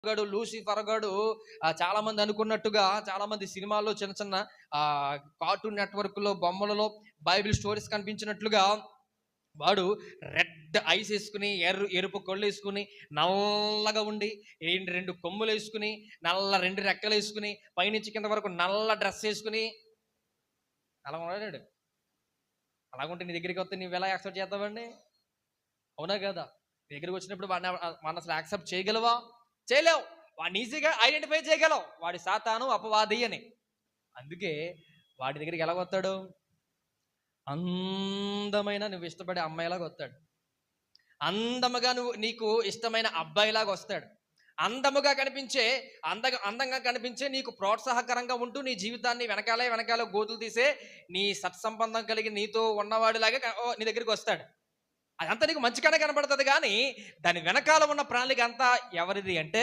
గాడు లూసిఫర్ గాడు చాలా మంది అనుకున్నట్టుగా చాలా మంది సినిమాల్లో చిన్న చిన్న కార్టూన్ నెట్వర్క్లో బొమ్మలలో బైబిల్ స్టోరీస్ కనిపించినట్లుగా వాడు రెడ్ ఐస్ వేసుకుని ఎరుపు కళ్ళు వేసుకుని నల్లగా ఉండి రెండు కొమ్ములు వేసుకుని నల్ల రెండు రెక్కలు వేసుకుని పైనుంచి కింద వరకు నల్ల డ్రెస్ వేసుకుని అలా ఉన్నాడు. అలాగుంటే నీ దగ్గరికి వస్తే నువ్వు ఎలా యాక్సెప్ట్ చేస్తావండి? అవునా కదా? నీ దగ్గరికి వచ్చినప్పుడు వాడిని అసలు యాక్సెప్ట్ చేయగలవా? చేయలేవు. వాడిని ఈజీగా ఐడెంటిఫై చేయగలవు, వాడి సాతాను అపవాది అని. అందుకే వాడి దగ్గరికి ఎలా వస్తాడు? అందమైన నువ్వు ఇష్టపడే అమ్మాయిలాగా వస్తాడు, అందముగా నీకు ఇష్టమైన అబ్బాయిలాగా వస్తాడు, అందముగా కనిపించే అందంగా కనిపించే నీకు ప్రోత్సాహకరంగా ఉంటూ నీ జీవితాన్ని వెనకాల గోతులు తీసే నీ సత్సంబంధం కలిగి నీతో ఉన్నవాడిలాగా నీ దగ్గరికి వస్తాడు. అదంతా నీకు మంచిగానే కనబడుతుంది, కానీ దాని వెనకాల ఉన్న ప్రణాళిక అంతా ఎవరిది అంటే